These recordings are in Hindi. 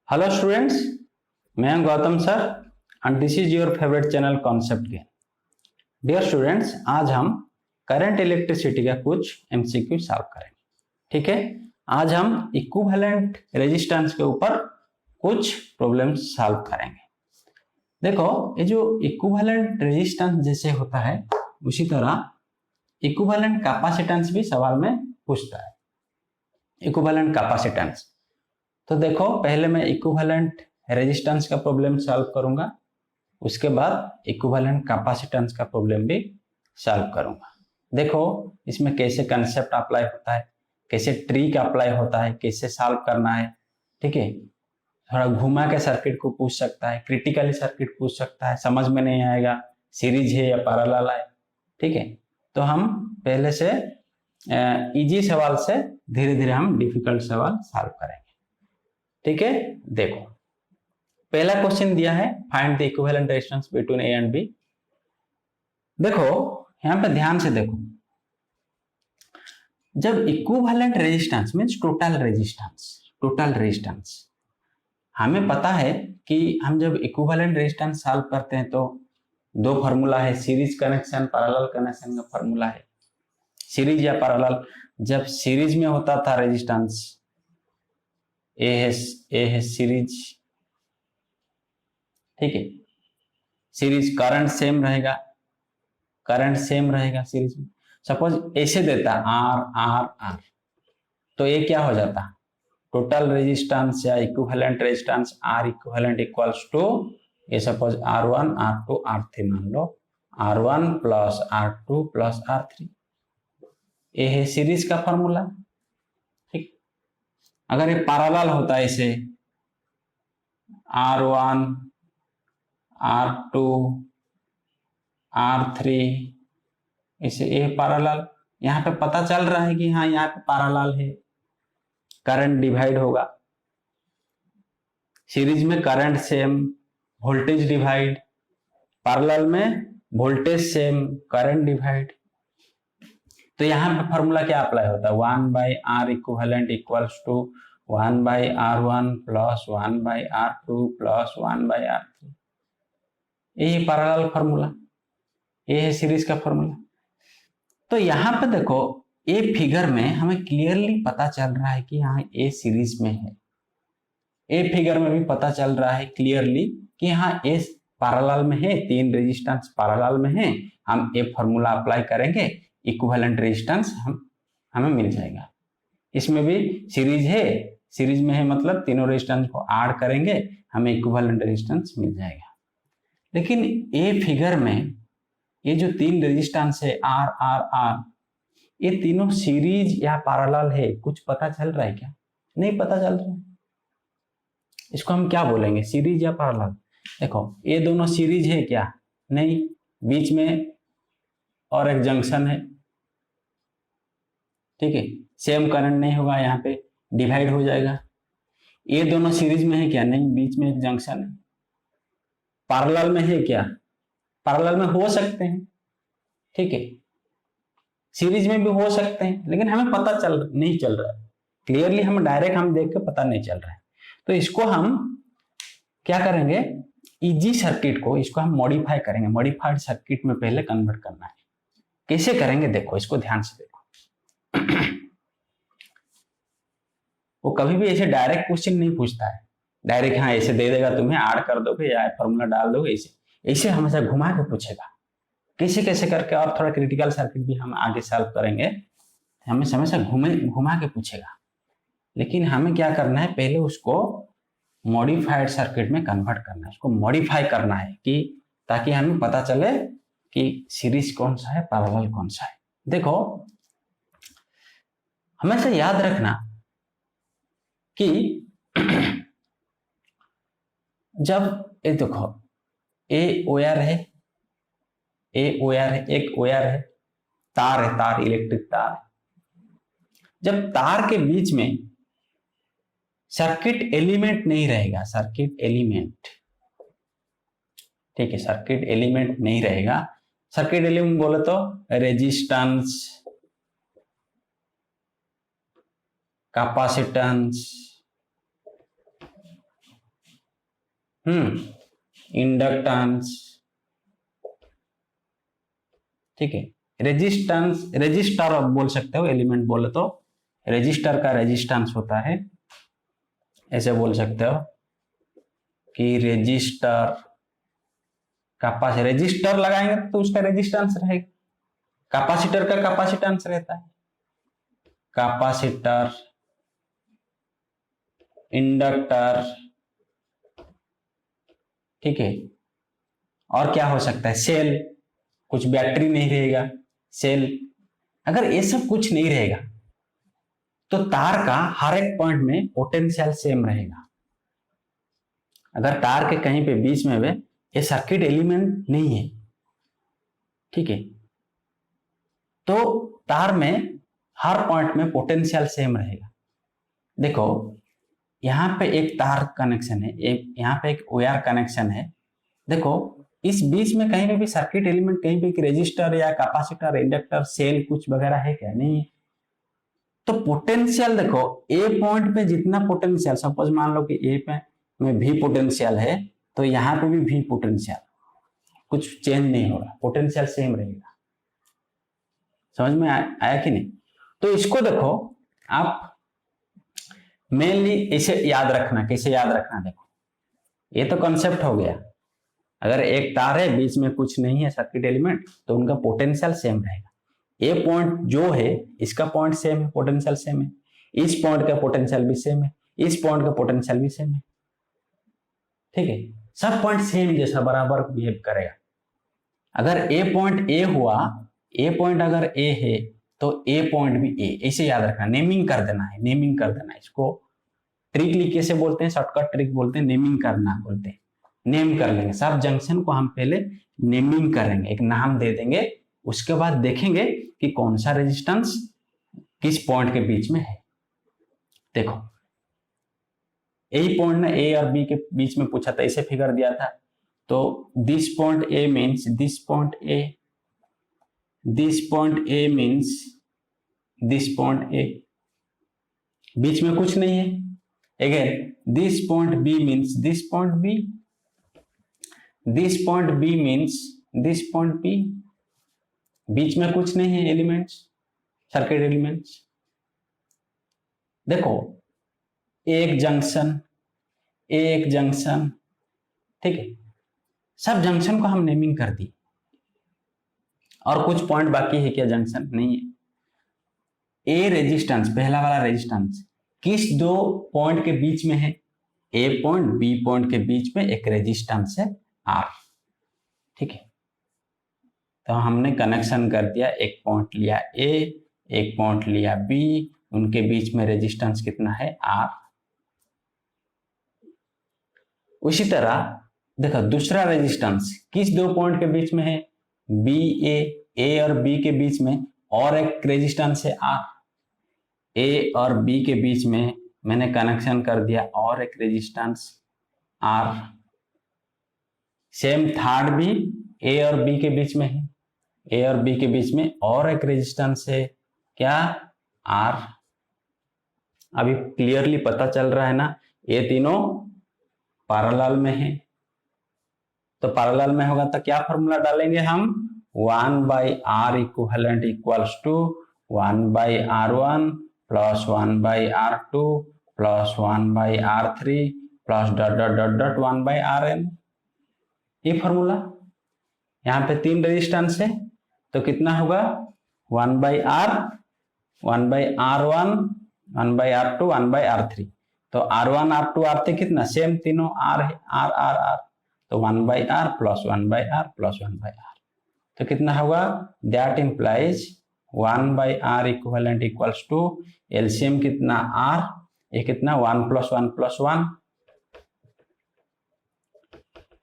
हेलो स्टूडेंट्स, मैं हूं Gautam sir and this is your favourite channel concept game. Dear students, आज हम करंट इलेक्ट्रिसिटी का कुछ एमसीक्यू सॉल्व करेंगे। ठीक है, आज हम इक्विवेलेंट रेजिस्टेंस के ऊपर कुछ प्रॉब्लम्स सॉल्व करेंगे। देखो, ये जो इक्विवेलेंट रेजिस्टेंस जैसे होता है उसी तरह इक्विवेलेंट कैपेसिटेंस भी सवाल में पूछता है। इक्विवेलेंट कैपेसिटेंस, तो देखो पहले मैं इक्विवेलेंट रेजिस्टेंस का प्रॉब्लम सॉल्व करूंगा, उसके बाद इक्विवेलेंट कैपेसिटेंस का प्रॉब्लम भी सॉल्व करूंगा। देखो इसमें कैसे कंसेप्ट अप्लाई होता है, कैसे ट्रिक अप्लाई होता है, कैसे सॉल्व करना है। ठीक है, थोड़ा घुमा के सर्किट को पूछ सकता है, क्रिटिकली सर्किट पूछ सकता है, समझ में नहीं आएगा सीरीज है या पैरेलल है। ठीक है, तो हम पहले से इजी सवाल से धीरे धीरे हम डिफिकल्ट सवाल सॉल्व करेंगे। ठीक है, देखो पहला क्वेश्चन दिया है, find the equivalent resistance between A and B. देखो यहां पे ध्यान से देखो, जब equivalent resistance means total resistance हमें पता है कि हम जब इक्विवेलेंट रेजिस्टेंस सॉल्व करते हैं तो दो फार्मूला है, सीरीज कनेक्शन पैरेलल कनेक्शन का फार्मूला है। सीरीज या पैरेलल, जब सीरीज में होता था रेजिस्टेंस ए है सीरीज, ठीक है, सीरीज करंट सेम रहेगा सीरीज में। सपोज ऐसे देता आर आर आर, तो ये क्या हो जाता, टोटल रेजिस्टेंस या equivalent resistance R equivalent equals to, ये सपोज R1 R2 R3 मान लो, R1 plus R2 plus R3, ये है सीरीज का फॉर्मूला। ठीक, अगर ये पैरेलल होता है इसे R1 R2 R3, इसे ये पैरेलल, यहाँ पे पता चल रहा है कि हाँ यहाँ पे पैरेलल है, करंट डिवाइड होगा। सीरीज में current same, voltage divide, parallel में वोल्टेज सेम, करंट डिवाइड। तो यहाँ पे फॉर्मूला क्या अप्लाई होता है, 1/R equivalent equals to 1/R1 plus 1/R2 plus 1/R3। यही पैरेलल फॉर्मूला, ये है सीरीज का फॉर्मूला। तो यहाँ पे देखो ये फिगर में हमें क्लियरली पता चल रहा है कि यहाँ ए सीरीज में है। ए फिगर में भी पता चल रहा है क्लियरली कि यहाँ ए पैरेलल में है, तीन रेजिस्टेंस पैरेलल में है। हम ए फॉर्मूला अप्लाई करेंगे, इक्विवेलेंट रेजिस्टेंस हमें मिल जाएगा। इसमें भी सीरीज है, सीरीज में है मतलब तीनों रेजिस्टेंस को ऐड करेंगे, हमें इक्विवेलेंट रेजिस्टेंस मिल जाएगा। लेकिन ए फिगर में ये जो तीन रेजिस्टेंस है आर आर आर, ये तीनों सीरीज या पैरेलल है, कुछ पता चल रहा है क्या? नहीं पता चल रहा है। इसको हम क्या बोलेंगे, सीरीज या पैरेलल? देखो ये दोनों सीरीज है क्या? नहीं, बीच में और एक जंक्शन है। ठीक है, सेम करंट नहीं होगा, यहाँ पे डिवाइड हो जाएगा। ये दोनों सीरीज में है क्या? नहीं, बीच में एक जंक्शन है। पैरेलल में है क्या? पैरेलल में हो सकते हैं, ठीक है, सीरीज में भी हो सकते हैं, लेकिन हमें पता नहीं चल रहा है क्लियरली, हम डायरेक्ट हम देख के पता नहीं चल रहा है। तो इसको हम क्या करेंगे, इजी सर्किट को इसको हम मॉडिफाई करेंगे, मॉडिफाइड सर्किट में पहले कन्वर्ट करना है। कैसे करेंगे देखो, इसको ध्यान से देखो। वो कभी भी ऐसे डायरेक्ट क्वेश्चन नहीं पूछता है, डायरेक्ट हाँ ऐसे दे देगा, तुम्हें ऐड कर दोगे या फॉर्मूला डाल दोगे, ऐसे हमेशा घुमा के पूछेगा कैसे कैसे करके। और थोड़ा क्रिटिकल सर्किट भी हम आगे सॉल्व करेंगे, हमें हमेशा घुमा के पूछेगा। लेकिन हमें क्या करना है, पहले उसको मॉडिफाइड सर्किट में कन्वर्ट करना है, उसको मॉडिफाई करना है कि ताकि हमें पता चले कि सीरीज कौन सा है, पैरेलल कौन सा है। देखो हमेशा याद रखना कि जब ये देखो ए ओयर है, एक ओयर है, तार है, तार इलेक्ट्रिक तार है। जब तार के बीच में सर्किट एलिमेंट नहीं रहेगा, सर्किट एलिमेंट, ठीक है, सर्किट एलिमेंट नहीं रहेगा। सर्किट एलिमेंट बोले तो रेजिस्टेंस, कैपेसिटेंस, इंडक्टेंस, ठीक है। रेजिस्टेंस, रेजिस्टर आप बोल सकते हो, एलिमेंट बोले तो रेजिस्टर का रेजिस्टेंस होता है, ऐसे बोल सकते हो कि रेजिस्टर कैपेसिटर, रेजिस्टर लगाएंगे तो उसका रेजिस्टेंस रहेगा, कैपेसिटर का कैपेसिटेंस रहता है, कैपेसिटर, इंडक्टर, ठीक है। और क्या हो सकता है, सेल, कुछ बैटरी नहीं रहेगा, सेल। अगर ये सब कुछ नहीं रहेगा तो तार का हर एक पॉइंट में पोटेंशियल सेम रहेगा। अगर तार के कहीं पे बीच में वे ये सर्किट एलिमेंट नहीं है, ठीक है, तो तार में हर पॉइंट में पोटेंशियल सेम रहेगा। देखो यहाँ पे एक तार कनेक्शन है, एक यहाँ पे एक वायर कनेक्शन है। देखो इस बीच में कहीं पे भी सर्किट एलिमेंट, कहीं पे रेजिस्टर या कैपेसिटर, इंडक्टर, सेल कुछ वगैरह है क्या? नहीं है। तो पोटेंशियल देखो, ए पॉइंट पे जितना पोटेंशियल, सपोज मान लो कि ए पे में भी पोटेंशियल है, तो यहाँ पे भी पोटेंशियल, कुछ चेंज नहीं होगा, पोटेंशियल सेम रहेगा। समझ में आया कि नहीं? तो इसको देखो आप मेनली इसे याद रखना, कैसे याद रखना, देखो ये तो कॉन्सेप्ट हो गया। अगर एक तार है, बीच में कुछ नहीं है सर्किट एलिमेंट, तो उनका पोटेंशियल सेम रहेगा। ए पॉइंट जो है इसका पॉइंट सेम है, पोटेंशियल सेम है, इस पॉइंट का पोटेंशियल भी सेम है, इस पॉइंट का पोटेंशियल भी सेम है, ठीक है। सब पॉइंट सेम जैसा बराबर बिहेव करेगा। अगर ए पॉइंट ए हुआ, ए पॉइंट अगर ए है तो ए पॉइंट भी ए, ऐसे याद रखना, नेमिंग कर देना है, नेमिंग कर देना है। इसको ट्रिक कैसे बोलते हैं, शॉर्टकट ट्रिक बोलते हैं, नेमिंग करना बोलते हैं। नेम कर लेंगे, सब जंक्शन को हम पहले नेमिंग करेंगे, एक नाम दे देंगे, उसके बाद देखेंगे कि कौन सा रेजिस्टेंस किस पॉइंट के बीच में है। देखो यही पॉइंट ना ए और बी के बीच में पूछा था, इसे फिगर दिया था। तो this point A means this point A, this point A means this point A, बीच में कुछ नहीं है। Again this point B means this point B, this point B means this point B, बीच में कुछ नहीं है एलिमेंट्स, सर्किट एलिमेंट्स। देखो एक जंक्शन, एक जंक्शन, ठीक है, सब जंक्शन को हम नेमिंग कर दी। और कुछ पॉइंट बाकी है क्या? जंक्शन नहीं है। ए रेजिस्टेंस, पहला वाला रेजिस्टेंस किस दो पॉइंट के बीच में है? ए पॉइंट बी पॉइंट के बीच में एक रेजिस्टेंस है आर, ठीक है। तो हमने कनेक्शन कर दिया, एक पॉइंट लिया ए, एक पॉइंट लिया बी, उनके बीच में रेजिस्टेंस कितना है? आर। उसी तरह देखो दूसरा रेजिस्टेंस किस दो पॉइंट के बीच में है? बी ए और बी के बीच में और एक रेजिस्टेंस है आर। ए और बी के बीच में मैंने कनेक्शन कर दिया और एक रेजिस्टेंस आर। सेम थर्ड भी ए और बी के बीच में है, ए और बी के बीच में और एक रेजिस्टेंस है क्या? आर। अभी क्लियरली पता चल रहा है ना, ये तीनों पैरेलल में है। तो पैरेलल में होगा तो क्या फॉर्मूला डालेंगे हम? 1/r equivalent equals to 1/r1 plus 1/r2 plus 1/r3 plus dot dot dot dot 1/rn। ये फॉर्मूला, यहाँ पे तीन रेजिस्टेंस है तो कितना होगा? 1/r, 1/r1, 1/r2, 1/r3। तो R1, R2, R3 कितना? सेम तीनों R है, R R R, तो 1/r plus 1/r plus 1/r, तो कितना होगा? That implies 1/r equivalent equals to LCM कितना? R, ये कितना? 1 प्लस 1 प्लस 1,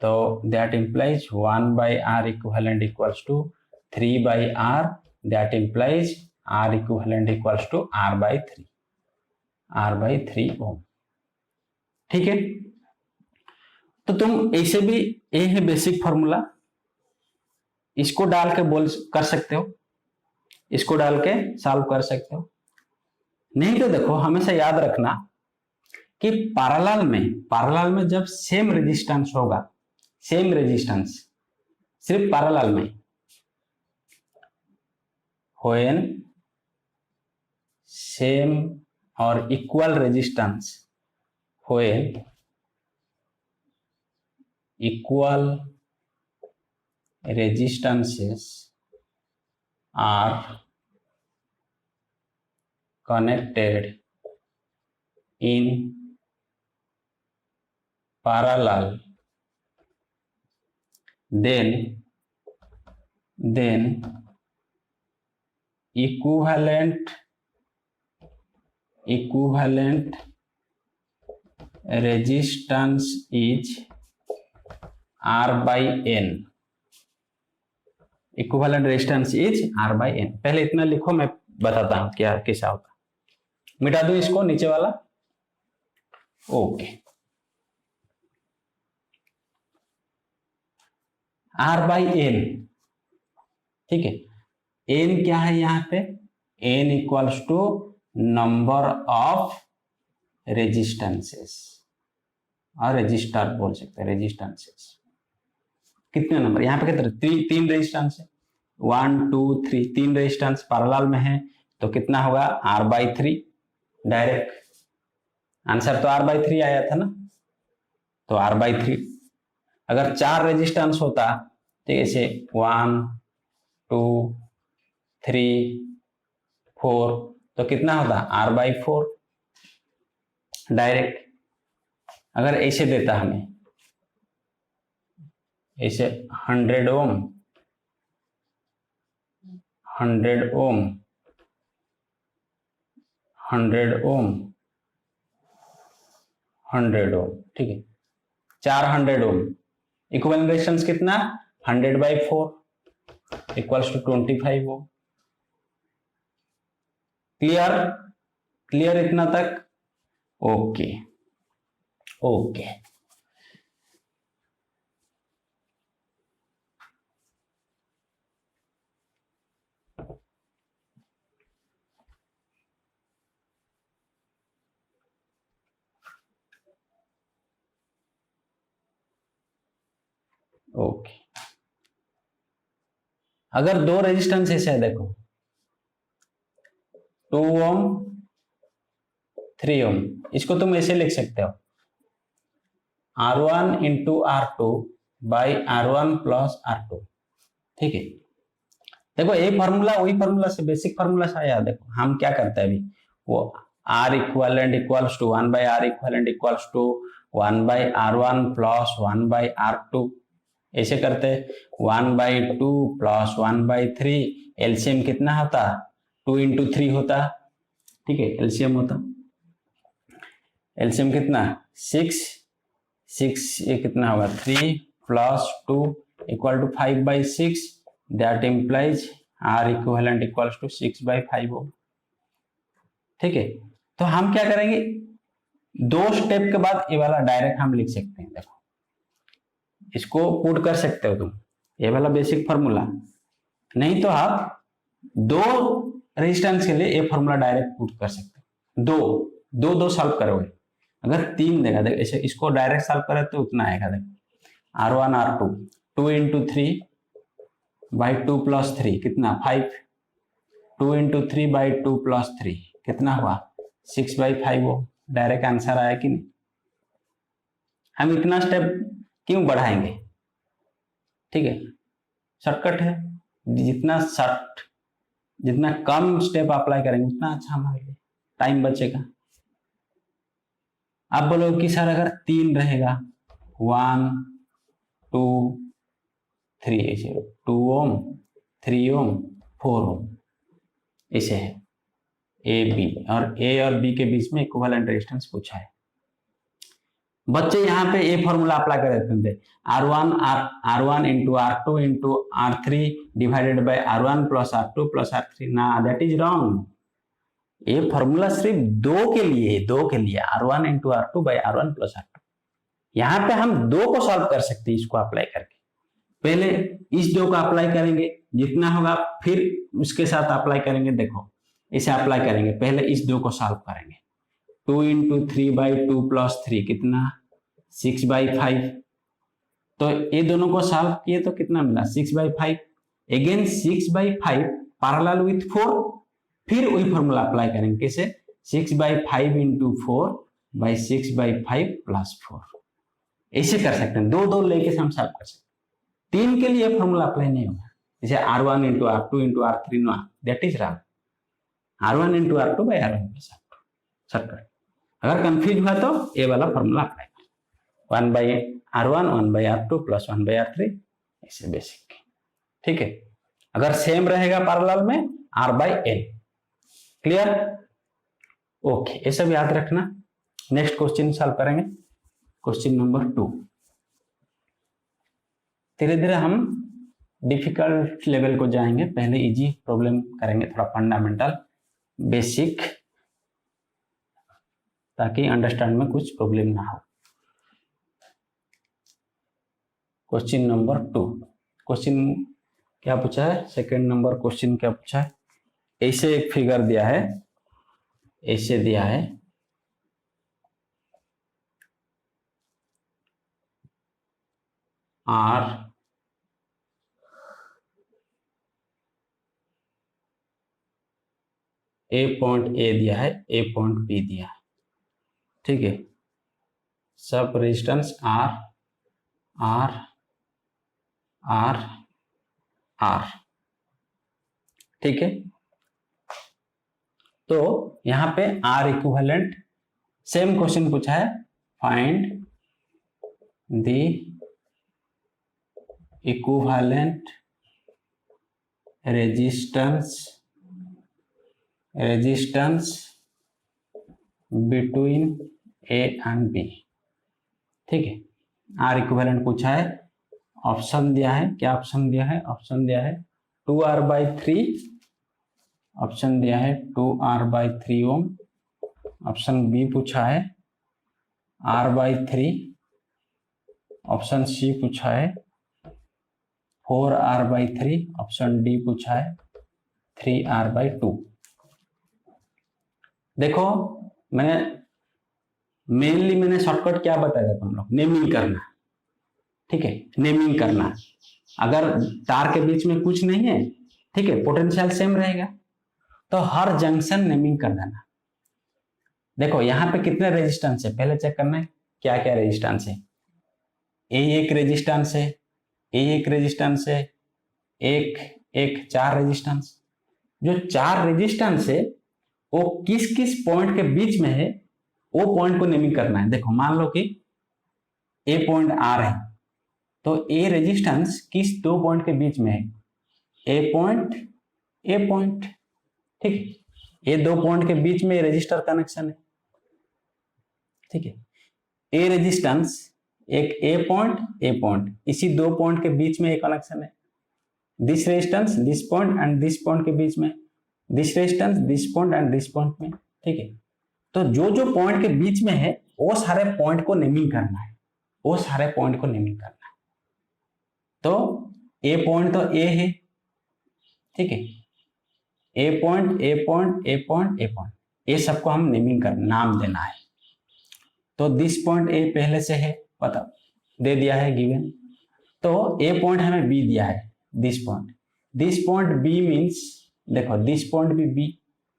तो that implies 1/r equivalent equals to 3/r, that implies R equivalent equals to R/3, R/3 ohm, ठीक है। तो तुम ऐसे भी, ये है बेसिक फॉर्मूला, इसको डाल के बोल कर सकते हो, इसको डाल के सॉल्व कर सकते हो। नहीं तो देखो हमेशा याद रखना कि पैरेलल में जब सेम रेजिस्टेंस होगा, सेम रेजिस्टेंस सिर्फ पैरेलल में, व्हेन सेम और equal resistance, when equal resistances are connected in parallel, then equivalent resistance is R by N. Equivalent resistance is R by N. पहले इतना लिखो, मैं बताता हूं क्या कैसा होता. मिटा दो इसको नीचे वाला. Okay, R by N. ठीक है, N क्या है यहाँ पे? N equals to number of resistances, और रजिस्टर बोल सकते हैं, रेजिस्टेंसेस. कितने नंबर यहाँ पे? कितने? तीन रेजिस्टेंस है, 1 2 3, तीन रेजिस्टेंस पैरेलल में है, तो कितना होगा? R by 3. डायरेक्ट आंसर तो R by 3 आया था ना, तो R by 3. अगर 4 रेजिस्टेंस होता, ठीक है, ऐसे 1 2 3 4, तो कितना होता? R by 4 direct. अगर ऐसे देता हमें, ऐसे 100 ओम 100 ओम 100 ओम 100 ओम, ठीक है, 400 ओम. इक्विवेलेंट रेजिस्टेंस कितना? 100 by 4 equals to 25 ohm. Clear इतना तक? ओके. ओके, अगर दो रेजिस्टेंस ऐसे है, देखो 2 ओम 3 ओम, इसको तुम ऐसे लिख सकते हो, R1 into R2 by R1 plus R2. ठीक है, देखो ये फॉर्मूला वही फॉर्मूला से, बेसिक फॉर्मूला से आया. देखो हम क्या करते हैं अभी, वो R equivalent equals to 1 by R equivalent equals to 1 by R1 plus 1 by R2. ऐसे करते 1 बाई 2 प्लस 1 बाई 3. एलसीएम कितना होता? 2 इंटू 3 होता. ठीक है, एलसीएम होता, एलसीएम कितना? 6. ये कितना होगा? 3 plus 2 equal to 5 by 6. That implies R equivalent equals to 6 by 5 ohm. ठीक है, तो हम क्या करेंगे, दो स्टेप के बाद ये वाला डायरेक्ट हम लिख सकते हैं. देखो इसको पुट कर सकते हो तुम, ये वाला बेसिक फॉर्मूला. नहीं तो आप दो रेजिस्टेंस के लिए ये फॉर्मूला डायरेक्ट पुट कर सकते हो. दो सॉल्व करोगे. अगर 3 देगा, देखो ऐसे इसको डायरेक्ट सॉल्व करे तो उतना आएगा. देखो R1 R2 2 into 3 by 2 plus 3 कितना? 5. 2 इंटू 3 बाई 2 प्लस 3 कितना हुआ? 6 बाई 5 ओम. डायरेक्ट आंसर आया कि नहीं? हम इतना स्टेप क्यों बढ़ाएंगे? ठीक है, शॉर्टकट है. जितना कम स्टेप अप्लाई करेंगे उतना अच्छा हमारे लिए, टाइम बचेगा. आप बोलोगे कि सर अगर 3 रहेगा, 1 2 3, ऐसे 2 ओम 3 ओम 4 ओम ऐसे है. ए बी और बी के बीच में इक्विवेलेंट रेजिस्टेंस पूछा है. बच्चे यहाँ पे ये फॉर्मूला अप्लाई कर देते थे, R1 into R2 into R3 divided by R1 plus R2 plus R3. ना, दैट इज रॉन्ग. ये फॉर्मूला सिर्फ दो के लिए R1 into R2 bye R1 plus R2. यहाँ पे हम 2 को सॉल्व कर सकते हैं इसको अप्लाई करके. पहले इस 2 को अप्लाई करेंगे, जितना होगा फिर उसके साथ अप्लाई करेंगे. देखो इसे अप्लाई करेंगे, पहले इस 2 को सॉल्व करेंगे, 2 इंटू 3/2 प्लस 3 कितना 6/5। तो ये दोनों को सॉल्व किए तो कितना मिला 6/5। अगेन 6/5 पैरेलल विथ 4, फिर वही फॉर्मूला अप्लाई करेंगे। कैसे 6/5 इंटू 4/6/5 प्लस 4, ऐसे कर सकते हैं। दो लेके हम सॉल्व कर सकते हैं। 3 के लिए फॉर्मूला अप्लाई नहीं होगा, जैसे R1 into R2 into R3 no, that is wrong. R1 into R2 by R1 plus R2 shortcut. अगर कंफ्यूज हुआ तो ये वाला फॉर्मूला अप्लाई करें, 1/R1 1/R2 प्लस 1/R3, ऐसे बेसिक। ठीक है, अगर सेम रहेगा पैरेलल में R/L। क्लियर? ओके, ये सब याद रखना। नेक्स्ट क्वेश्चन सॉल्व करेंगे, क्वेश्चन नंबर 2। धीरे धीरे हम डिफिकल्ट लेवल को जाएंगे, पहले इजी प्रॉब्लम करेंगे, थोड़ा फंडामेंटल बेसिक, ताकि अंडरस्टैंड में कुछ प्रॉब्लम ना हो। क्वेश्चन नंबर 2, क्वेश्चन क्या पूछा है, सेकंड नंबर क्वेश्चन क्या पूछा है। ऐसे एक फिगर दिया है, ऐसे दिया है, R ए पॉइंट ए दिया है, ए पॉइंट बी दिया है। ठीक है, सब resistance R R R R। ठीक है, तो यहां पे R इक्विवेलेंट, सेम क्वेश्चन पूछा है, find the equivalent resistance between A and B. ठीक है, R इक्विवेलेंट पूछा है, ऑप्शन दिया है, क्या ऑप्शन दिया है, ऑप्शन दिया है 2R/3, ऑप्शन दिया है 2R/3 ओम, ऑप्शन बी पूछा है R/3, ऑप्शन सी पूछा है 4R/3, ऑप्शन डी पूछा है 3R/2। देखो मैंने शॉर्टकट क्या बताया था तुम लोग, नेमिंग करना। ठीक है, नेमिंग करना। अगर तार के बीच में कुछ नहीं है, ठीक है, पोटेंशियल सेम रहेगा, तो हर जंक्शन नेमिंग कर देना। देखो यहाँ पे कितने रेजिस्टेंस है, पहले चेक करना है क्या क्या रेजिस्टेंस है। ए एक रेजिस्टेंस है, ए एक रेजिस्टेंस है, एक 4 रेजिस्टेंस। जो 4 रेजिस्टेंस है वो किस किस पॉइंट के बीच में है, वो पॉइंट को नेमिंग करना है। देखो मान लो कि ए पॉइंट आर है, तो ए रेजिस्टेंस किस 2 पॉइंट के बीच में है, ए पॉइंट। ठीक, ये 2 पॉइंट के बीच में रजिस्टर कनेक्शन है। ठीक है, ए रेजिस्टेंस एक ए पॉइंट, इसी 2 पॉइंट के बीच में एक कनेक्शन है। This resistance this point and this point के बीच में, this resistance this point and this point में। ठीक है, तो जो जो पॉइंट के बीच में है वो सारे पॉइंट को नेमिंग करना है, वो सारे पॉइंट को नेमिंग करना है। तो ए पॉइंट तो ए है, ठीक है, ए पॉइंट, ये सबको हम नेमिंग कर नाम देना है। तो दिस पॉइंट ए पहले से है, पता दे दिया है गिवन। तो ए पॉइंट हमें बी दिया है, दिस पॉइंट बी मीन्स, देखो दिस पॉइंट भी बी,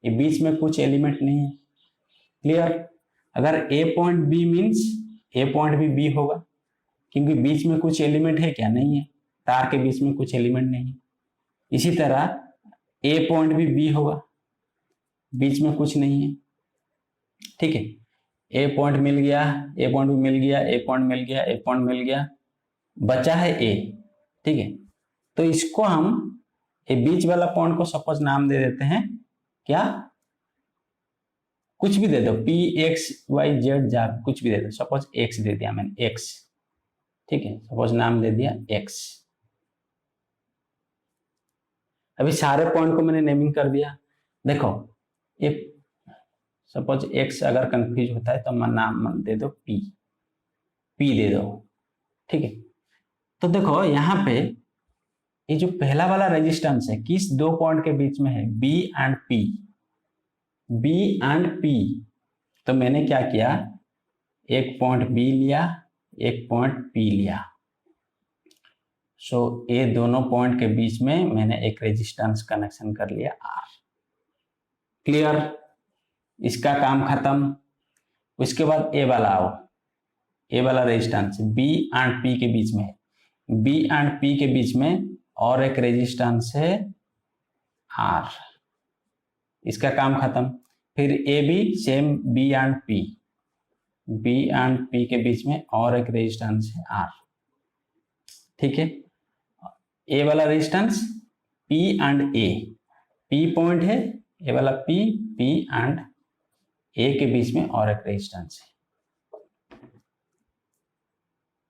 ये बीच में कुछ एलिमेंट नहीं है। क्लियर? अगर ए point B means A point भी बी होगा, क्योंकि बीच में कुछ एलिमेंट है क्या, नहीं है, तार के बीच में कुछ एलिमेंट नहीं है। इसी तरह ए पॉइंट भी बी होगा, बीच में कुछ नहीं है। ठीक है, ए पॉइंट मिल गया, ए पॉइंट भी मिल गया, ए पॉइंट मिल गया, ए पॉइंट मिल गया, बचा है ए। ठीक है, तो इसको हम ये बीच वाला पॉइंट को सपोज नाम दे देते हैं क्या, कुछ भी दे दो, पी एक्स वाई जेड, जा कुछ भी दे दो, सपोज एक्स दे दिया मैंने, एक्स। ठीक है, सपोज नाम दे दिया एक्स। अभी सारे पॉइंट को मैंने नेमिंग कर दिया। देखो ये सपोज एक्स अगर कंफ्यूज होता है तो नाम दे दो पी दे दो। ठीक है, तो देखो यहाँ पे ये जो पहला वाला रेजिस्टेंस है किस 2 पॉइंट के बीच में है, बी एंड पी। तो मैंने क्या किया, एक पॉइंट बी लिया, एक पॉइंट पी लिया। सो ये दोनों पॉइंट के बीच में मैंने एक रेजिस्टेंस कनेक्शन कर लिया आर। क्लियर, इसका काम खत्म। उसके बाद ए वाला आओ, ए वाला रेजिस्टेंस बी एंड पी के बीच में, बी एंड पी के बीच में और एक रेजिस्टेंस है आर, इसका काम खत्म। फिर A B same B and P, B and P के बीच में और एक रेजिस्टेंस है आर। ठीक है, ए वाला resistance P and A, P point है, ए वाला पी, पी एंड ए के बीच में और एक रेजिस्टेंस है।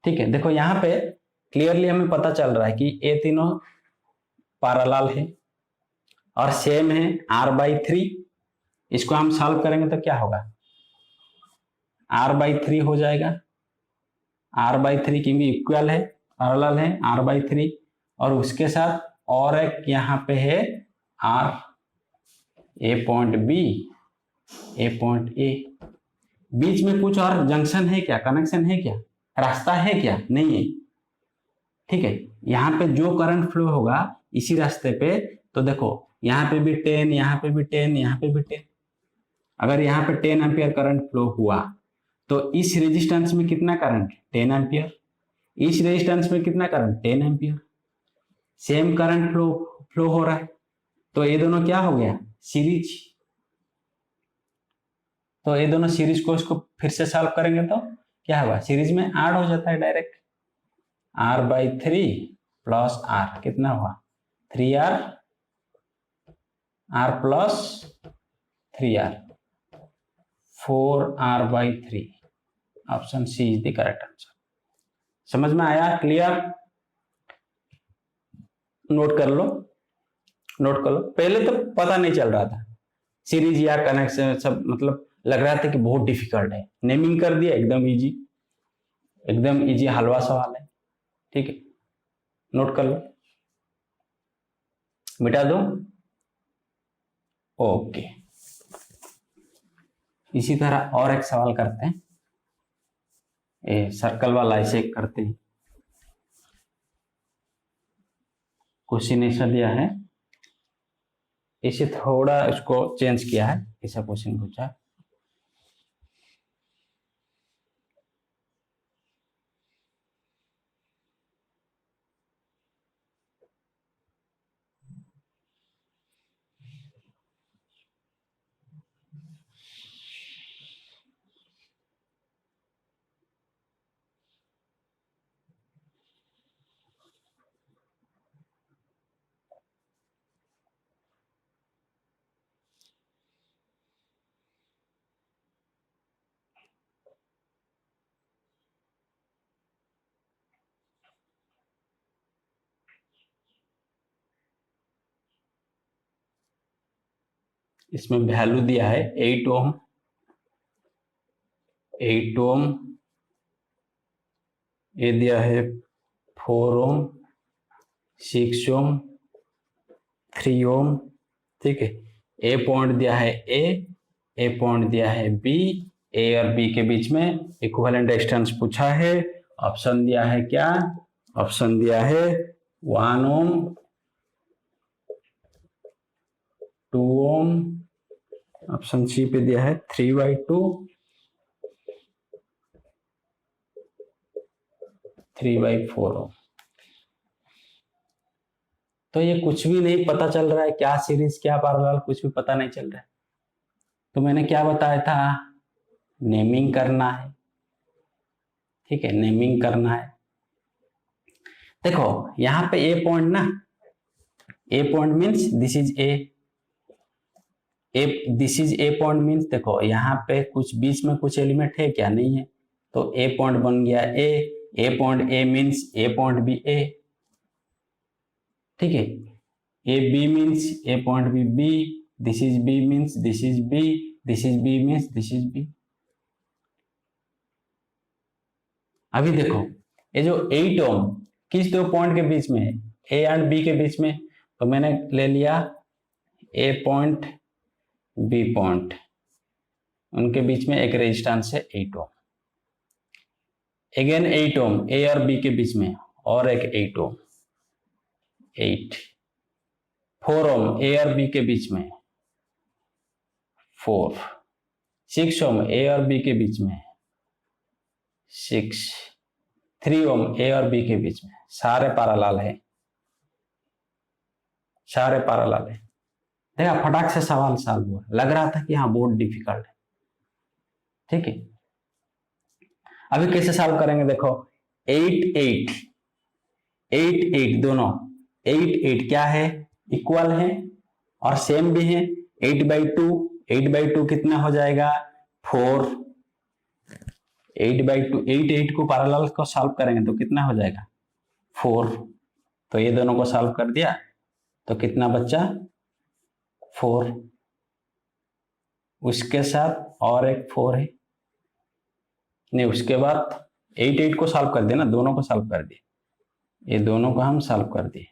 ठीक है, देखो यहां पे क्लियरली हमें पता चल रहा है कि ये तीनों पैरेलल है और सेम है r/3। इसको हम सॉल्व करेंगे तो क्या होगा, r/3 हो जाएगा, r/3 क्योंकि इक्वल है, पैरेलल है, r/3। और उसके साथ और एक यहाँ पे है r, A point B, A point A. बीच में कुछ और जंक्शन है क्या, कनेक्शन है क्या, रास्ता है क्या, नहीं है। ठीक है, यहाँ पे जो करंट फ्लो होगा इसी रास्ते पे, तो देखो यहाँ पे भी 10, यहाँ पे भी 10, यहाँ पे भी 10। अगर यहाँ पे 10 एम्पियर करंट फ्लो हुआ तो इस रेजिस्टेंस में कितना करंट, 10 एम्पियर। इस रेजिस्टेंस में कितना current, 10 ampere. Same current flow हो रहा है, तो ये दोनों क्या हो गया, सीरीज। तो ये दोनों सीरीज को इसको फिर से सॉल्व करेंगे तो क्या होगा, सीरीज में ऐड हो जाता है डायरेक्ट। r/3 प्लस r कितना हुआ, 3r, r plus 3r, 4r/3। Option C is the correct answer. समझ में आया, क्लियर। नोट कर लो, नोट कर लो। पहले तो पता नहीं चल रहा था सीरीज या कनेक्शन, सब मतलब लग रहा था कि बहुत डिफिकल्ट है। नेमिंग कर दिया, एकदम इजी, एकदम इजी हलवा सवाल है। ठीक है, नोट कर लो, मिटा दो। ओके, इसी तरह और एक सवाल करते हैं, सर्कल वाला ऐसे करते हैं। क्वेश्चन ऐसा दिया है, इसे थोड़ा इसको चेंज किया है, ऐसा क्वेश्चन पूछा है। इसमें वैल्यू दिया है 8 ओम, 8 ओम, ये दिया है 4 ओम, 6 ओम, 3 ओम। ठीक है, ए पॉइंट दिया है ए पॉइंट दिया है बी, ए और बी के बीच में इक्विवेलेंट डिस्टेंस पूछा है। ऑप्शन दिया है क्या, ऑप्शन दिया है 1 ओम, 2 ओम, ऑप्शन सी पे दिया है 3/2, 3/4 ओम। तो ये कुछ भी नहीं पता चल रहा है, क्या सीरीज क्या पैरेलल, कुछ भी पता नहीं चल रहा है। तो मैंने क्या बताया था, नेमिंग करना है। ठीक है, नेमिंग करना है। देखो यहाँ पे ए पॉइंट ना, A point means this is A, this is A point means देखो यहाँ पे कुछ बीच में कुछ एलिमेंट है क्या, नहीं है। तो ए पॉइंट बन गया A point A means A point B A. ठीक है, A B means A point B B, this is B means this is B, this is B means this is B. अभी देखो ये जो 8 ओम किस दो पॉइंट के बीच में है, ए एंड बी के बीच में। तो मैंने ले लिया ए पॉइंट बी पॉइंट, उनके बीच में एक रेजिस्टेंस है 8 ओम। अगेन 8 ओम ए और बी के बीच में और एक 8 ओम, 8। 4 ओम ए और बी के बीच में 4। 6 ओम ए और बी के बीच में 6। 3 ओम ए और बी के बीच में, सारे पैरेलल है, सारे पैरेलल है। देखा, फटाक से सवाल सॉल्व हुआ। लग रहा था कि हाँ बहुत डिफिकल्ट है, ठीक है। अभी कैसे सॉल्व करेंगे देखो, 8 8 8 8 दोनों 8 8 क्या है, इक्वल है और सेम भी है। 8/2 8/2 कितना हो जाएगा 4। 8/2 8 8 को पैरेलल को सॉल्व करेंगे तो कितना हो जाएगा 4। तो ये दोनों को सॉल्व कर दिया तो कितना बच्चा 4। उसके साथ और एक 4 है, नहीं उसके बाद 8 8 को सॉल्व कर दिया ना, दोनों को सॉल्व कर दिए। ये दोनों को हम सॉल्व कर दिए,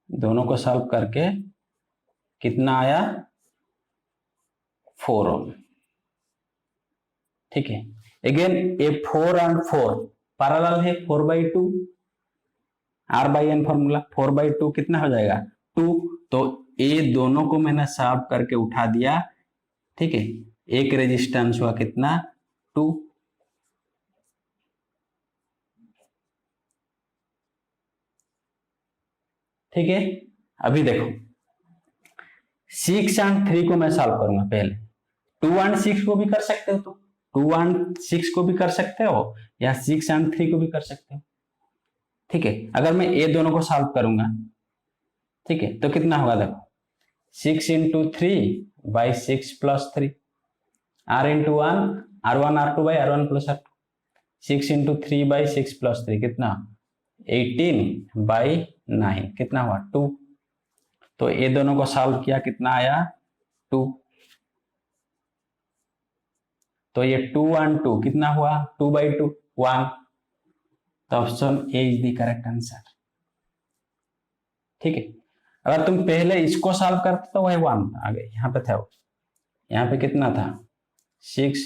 दोनों को सॉल्व करके कितना आया 4 ओम, ठीक है। अगेन ये 4 एंड 4 पैरेलल है, 4/2 R/N फॉर्मूला, 4/2 कितना हो जाएगा 2। तो ये दोनों को मैंने सॉल्व करके उठा दिया, ठीक है। एक रेजिस्टेंस हुआ कितना 2, ठीक है। अभी देखो 6 एंड 3 को मैं सॉल्व करूंगा पहले। 2 एंड 6 को भी कर सकते हो, तो 2 एंड 6 को भी कर सकते हो या 6 एंड 3 को भी कर सकते हो, ठीक है। अगर मैं ये दोनों को सॉल्व करूंगा, ठीक है, तो कितना होगा देखो 6 into 3/6 + 3 R into 1 R1 R2 R1 + R2। 6 into 3/6 + 3 कितना 18/9 कितना हुआ 2। तो ये दोनों को सॉल्व किया कितना आया 2। तो ये 2 and 2 कितना हुआ 2/2 1। तो option A is the correct answer, ठीक है। अगर तुम पहले इसको सॉल्व करते तो वह 1 आगे यहाँ पे था, यहाँ पे कितना था 6,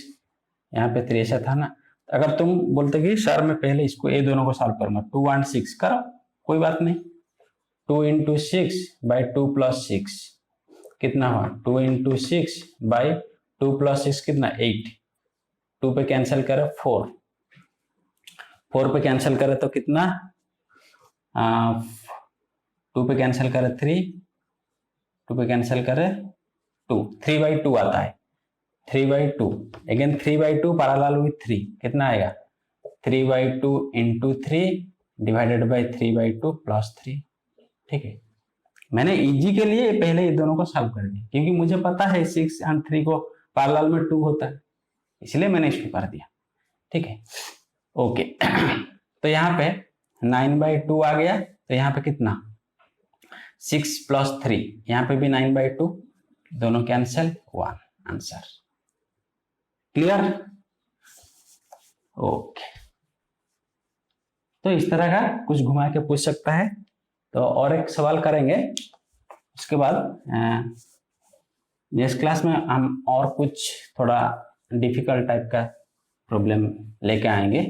यहाँ पे 3 ऐसा था ना। अगर तुम बोलते कि सर मैं पहले इसको ये दोनों को सॉल्व करूंगा, 2 and 6 करो, कोई बात नहीं। 2 into 6/2 + 6 कितना हुआ 2 into 6/2 + 6 कितना 8। 2 पे कैंसिल करे 4, 4 पे कैंसिल करे तो कितना 2 पे कैंसिल करे 3, 2 पे कैंसिल करे 2, 3/2 आता है 3/2। अगेन 3/2 पैरेलल विथ 3 कितना आएगा 3/2 into 3 डिवाइडेड बाई 3/2 + 3, ठीक है। मैंने इजी के लिए पहले ये दोनों को सॉल्व कर दिया क्योंकि मुझे पता है 6 and 3 को पैरेलल में 2 होता है, इसलिए मैंने इसको कर दिया, ठीक है। ओके तो यहाँ पे 9/2 आ गया, तो यहाँ पे कितना 6 + 3, यहाँ पे भी 9/2, दोनों कैंसिल 1 आंसर। क्लियर? ओके, तो इस तरह का कुछ घुमा के पूछ सकता है। तो और एक सवाल करेंगे, उसके बाद नेक्स्ट क्लास में हम और कुछ थोड़ा डिफिकल्ट टाइप का प्रॉब्लम लेके आएंगे।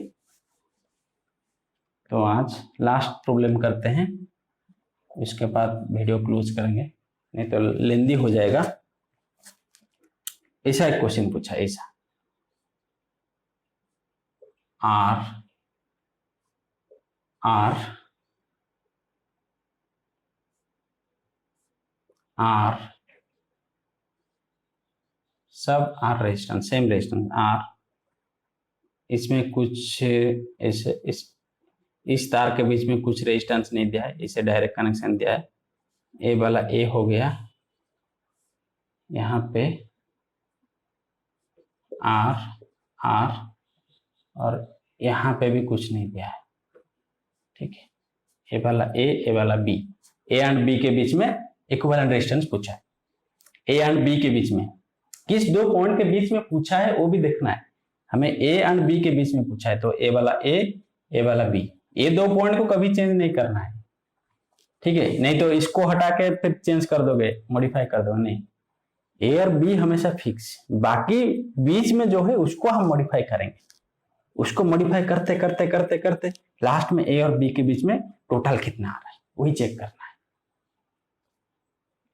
तो आज लास्ट प्रॉब्लम करते हैं, इसके बाद वीडियो क्लोज करेंगे, नहीं तो लेंदी हो जाएगा। ऐसा एक क्वेश्चन पूछा, ऐसा R सब R resistance, same resistance R, इसमें कुछ ऐसे इस तार के बीच में कुछ रेजिस्टेंस नहीं दिया है, इसे डायरेक्ट कनेक्शन दिया है। ए वाला ए हो गया, यहाँ पे R और यहाँ पे भी कुछ नहीं दिया है, ठीक है। ए वाला बी, ए एंड बी के बीच में इक्विवेलेंट रेजिस्टेंस पूछा है। ए एंड बी के बीच में किस दो पॉइंट के बीच में पूछा है वो भी देखना है हमें। ए एंड बी के बीच में पूछा है तो ए वाला बी, ये दो पॉइंट को कभी चेंज नहीं करना है, ठीक है। नहीं तो इसको हटा के फिर चेंज कर दोगे, मॉडिफाई कर दोगे, नहीं, ए और बी हमेशा फिक्स, बाकी बीच में जो है उसको हम मॉडिफाई करेंगे। उसको मॉडिफाई करते करते करते करते लास्ट में ए और बी के बीच में टोटल कितना आ रहा है वही चेक करना है।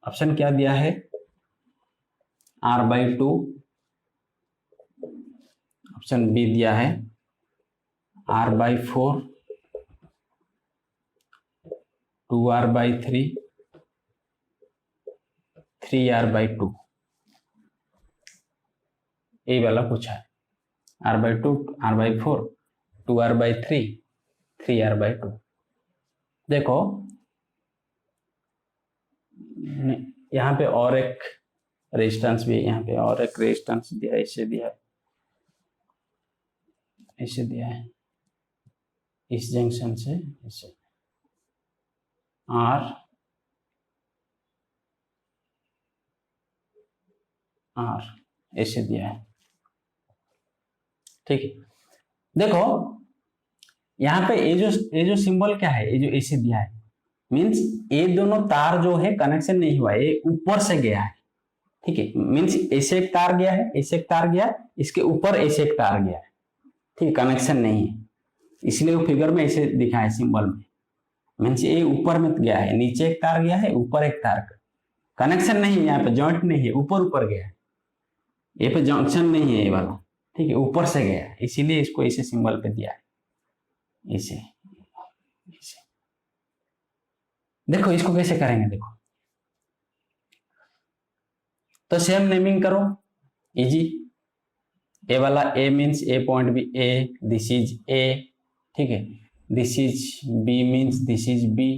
ऑप्शन क्या दिया है, r/2, ऑप्शन बी दिया है r/4, 2r/3, 3r/2, ये वाला पूछा है। r/2, r/4, 2r/3, 3r/2। देखो यहाँ पे और एक रेजिस्टेंस भी है, यहाँ पे और एक रेजिस्टेंस दिया है, इसे दिया है, इसे दिया है, इस जंक्शन से इसे R ऐसे दिया है, ठीक है। देखो यहाँ पे ये जो सिंबल क्या है, ये जो ऐसे दिया है मीन्स ये दोनों तार जो है कनेक्शन नहीं हुआ, ये ऊपर से गया है, ठीक है। मीन्स ऐसे एक तार गया है, ऐसे एक तार गया, इसके ऊपर ऐसे एक तार गया है, ठीक, कनेक्शन नहीं है, इसलिए वो फिगर में ऐसे दिखा है सिंबल में। मीन्स ये ऊपर में गया है, नीचे एक तार गया है, ऊपर एक तार, कनेक्शन नहीं है, यहाँ पे जॉइंट नहीं है, ऊपर ऊपर गया है, ये पे जंक्शन नहीं है ये वाला, ठीक है, ऊपर से गया है, इसीलिए इसको ऐसे सिंबल पे दिया है, ऐसे। देखो इसको कैसे करेंगे, देखो तो सेम नेमिंग करो, इजी। ए वाला A means A point B, A, this is A, ठीक है, this is B means this is B,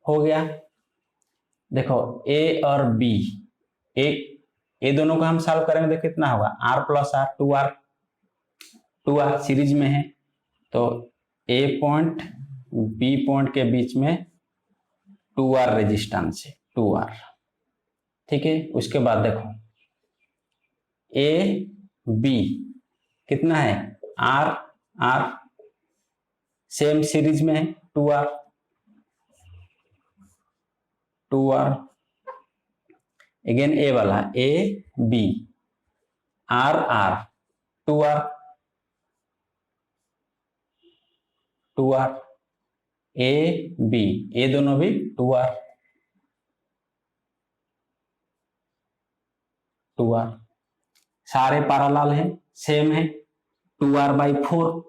हो गया। देखो ए और बी, ए दोनों को हम सॉल्व करेंगे तो कितना होगा, r + r, 2r सीरीज में है, तो ए पॉइंट बी पॉइंट के बीच में 2r रेजिस्टेंस है, 2r, ठीक है। उसके बाद देखो ए बी कितना है, r सेम सीरीज में है, 2r, अगेन ए वाला A B, r 2r, A B, ये दोनों भी 2r, सारे पैरेलल हैं, सेम है, 2r/4,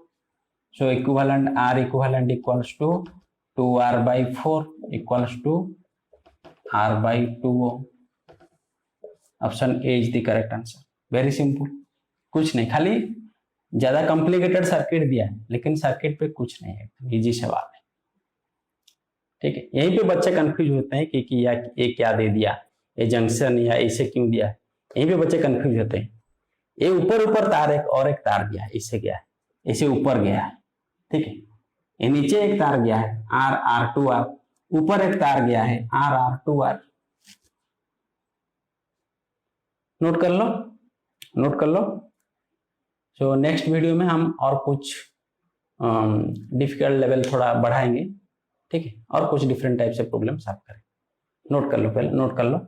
so equivalent r equivalent equals to 2r/4 equals to r/2। Option A is the correct answer. Very simple, कुछ नहीं, खाली ज्यादा कॉम्प्लिकेटेड सर्किट दिया है लेकिन सर्किट पे कुछ नहीं है, इजी सवाल है, ठीक है। यहीं पे बच्चे कंफ्यूज होते हैं कि ये क्या दे दिया, ये जंक्शन या इसे क्यों दिया है, यहीं पे बच्चे कंफ्यूज होते हैं। ये ऊपर तार एक और एक तार गया है, इससे गया है, इसे ऊपर गया है, ठीक है। ये नीचे एक तार गया है r 2r, ऊपर एक तार गया है r 2r। नोट कर लो। सो नेक्स्ट वीडियो में हम और कुछ डिफिकल्ट लेवल थोड़ा बढ़ाएंगे, ठीक है, और कुछ डिफरेंट टाइप से प्रॉब्लम सॉल्व करेंगे। नोट कर लो, पहले नोट कर लो।